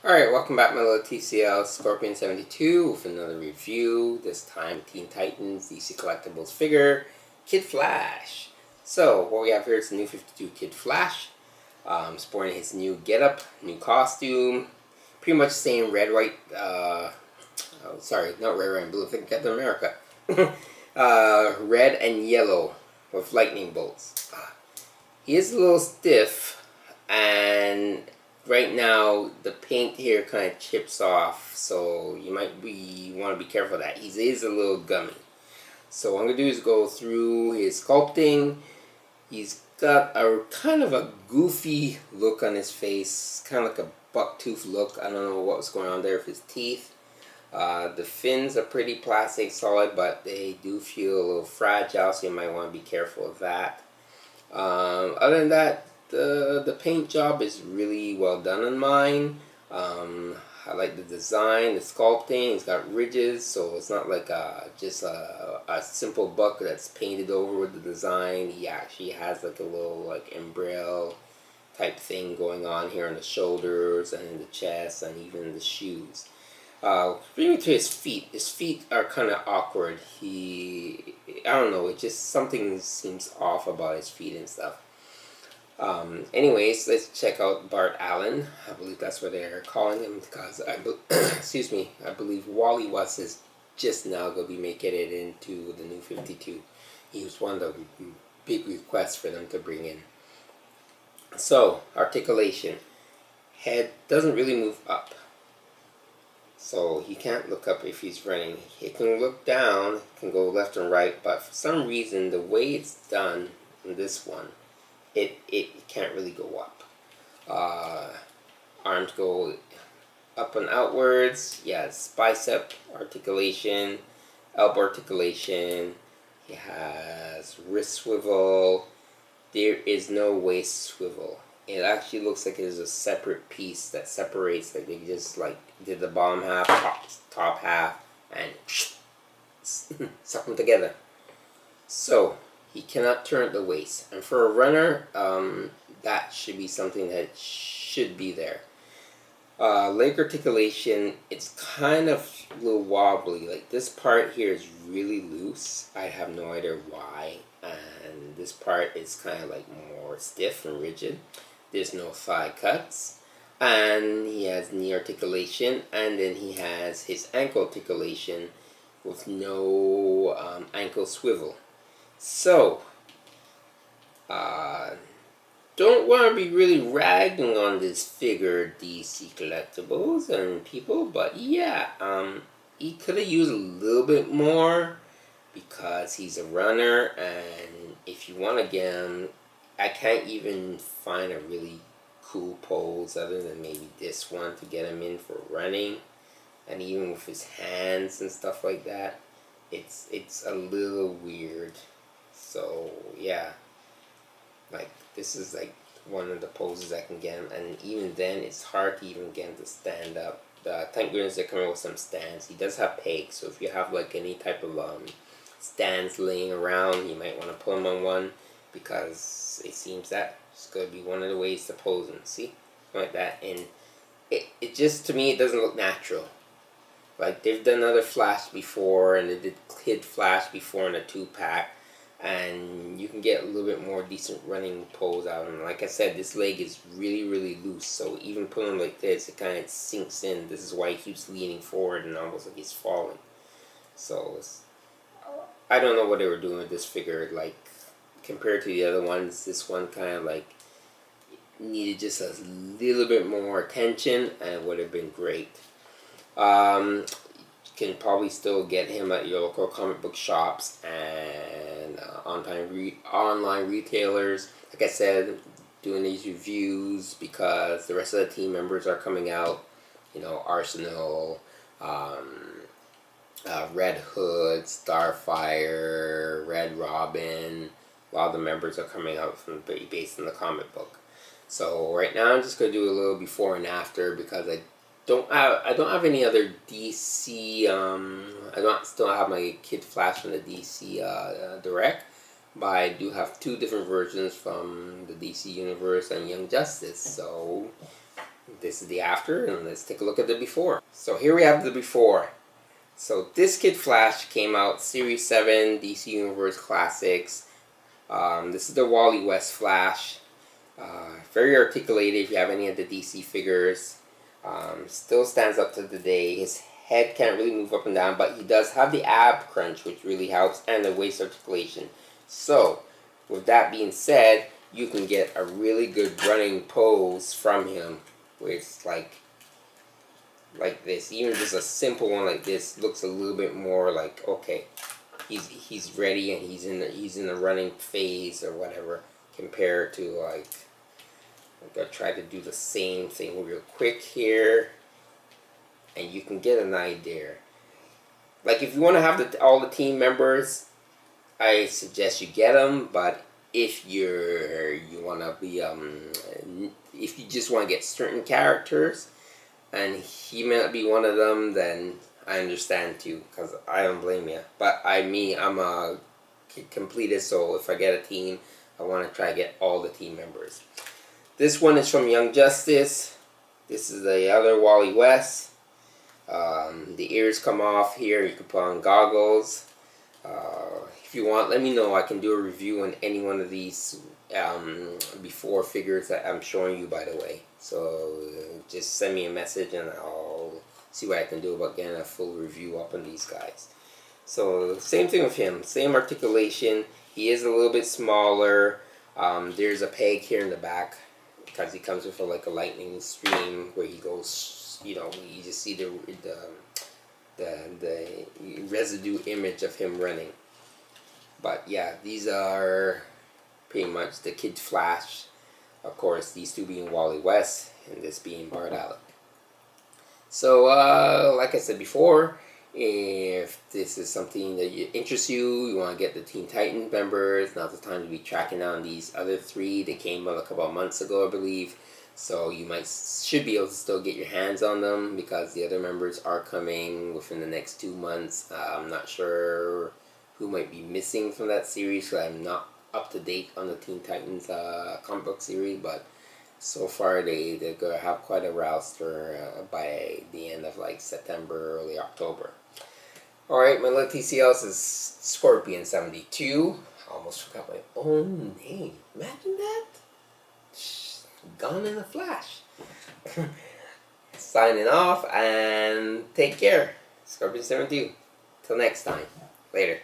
Alright, welcome back my little TCL Scorpion 72 with another review, this time Teen Titans DC Collectibles figure, Kid Flash. So, what we have here is the new 52 Kid Flash, sporting his new getup, new costume, pretty much same red, white, sorry, not red, white, and blue, I think Captain America. Red and yellow with lightning bolts. He is a little stiff, and right now the paint here kind of chips off, so you might want to be careful of that. He is a little gummy. So what I'm going to do is go through his sculpting. He's got a kind of a goofy look on his face, kind of like a bucktooth look. I don't know what was going on there with his teeth. The fins are pretty plastic solid, but they do feel a little fragile, so you might want to be careful of that. Other than that, the paint job is really well done on mine. I like the design, the sculpting. It's got ridges, so it's not like just a simple buck that's painted over with the design. He actually has like a little like embryo type thing going on here on the shoulders and in the chest and even the shoes. Bringing to his feet are kind of awkward. I don't know, it just something seems off about his feet and stuff. Anyways, let's check out Bart Allen. I believe that's what they're calling him, because excuse me, I believe Wally West is just now going to be making it into the new 52. He was one of the big requests for them to bring in. So, articulation. Head doesn't really move up, so he can't look up if he's running. He can look down, can go left and right, but for some reason the way it's done in this one, it can't really go up. Arms go up and outwards. Yes, bicep articulation, elbow articulation. He has wrist swivel. There is no waist swivel. It actually looks like it is a separate piece that separates. Like they just like did the bottom half, top half, and suck them together. So he cannot turn the waist, and for a runner, that should be something that should be there. Leg articulation, it's kind of a little wobbly. Like this part here is really loose. I have no idea why, and this part is kind of like more stiff and rigid. There's no thigh cuts, and he has knee articulation, and then he has his ankle articulation with no ankle swivel. So, don't want to be really ragging on this figure, DC Collectibles and people, but yeah, he could have used a little bit more because he's a runner, and if you want to get him, I can't even find a really cool pose other than maybe this one to get him in for running, and even with his hands and stuff like that, it's a little weird. So yeah, like this is like one of the poses I can get him, and even then it's hard to even get him to stand up. Thank goodness they're coming with some stands. He does have pegs, so if you have like any type of stands laying around, you might want to put him on one, because it seems that it's going to be one of the ways to pose him. See, like that, and it just, to me, it doesn't look natural. Like they've done other Flash before, and they did Kid Flash before in a 2-pack. And you can get a little bit more decent running pose out of him. Like I said, this leg is really, really loose, so even putting him like this, it kind of sinks in. This is why he keeps leaning forward and almost like he's falling. So, I don't know what they were doing with this figure. Like, compared to the other ones, this one kind of like needed just a little bit more attention, and it would have been great. You can probably still get him at your local comic book shops and online retailers. Like I said, doing these reviews because the rest of the team members are coming out. You know, Arsenal, Red Hood, Starfire, Red Robin. A lot of the members are coming out from based on the comic book. So right now I'm just gonna do a little before and after, because I don't have any other DC. I still have my Kid Flash from the DC Direct, but I do have 2 different versions from the DC Universe and Young Justice. So This is the after, and let's take a look at the before. So here we have the before. So this Kid Flash came out Series 7 DC Universe Classics. This is the Wally West Flash. Very articulated if you have any of the DC figures. Still stands up to the day. His head can't really move up and down, but he does have the ab crunch, which really helps, and the waist articulation. So, with that being said, you can get a really good running pose from him, where it's like this. Even just a simple one like this looks a little bit more like, okay, he's ready and he's in the running phase or whatever, compared to like, I'm gonna try to do the same thing real quick here, and you can get an idea. Like if you want to have all the team members, I suggest you get them. But if you want to be if you just want to get certain characters, and he may not be one of them, then I understand too, because I don't blame you. But I'm a completist, so if I get a team, I want to try to get all the team members. This one is from Young Justice. This is the other Wally West. The ears come off here. You can put on goggles. If you want, let me know. I can do a review on any one of these before figures that I'm showing you, by the way. So just send me a message and I'll see what I can do about getting a full review up on these guys. So same thing with him. Same articulation. He is a little bit smaller. There's a peg here in the back, because he comes with like a lightning stream where he goes, you know, you just see the residue image of him running. But yeah, these are pretty much the Kid Flash. Of course, these two being Wally West and this being Bart Allen. So like I said before, if this is something that interests you, you want to get the Teen Titans members, now's the time to be tracking down these other three. They came out a couple of months ago, I believe. So you should be able to still get your hands on them, because the other members are coming within the next 2 months. I'm not sure who might be missing from that series, so I'm not up to date on the Teen Titans comic book series, but so far they're going to have quite a roster by the end of like September, early October. Alright, my little TCLs is Scorpion 72. I almost forgot my own name. Imagine that. Gone in a flash. Signing off, and take care. Scorpion 72. Till next time. Later.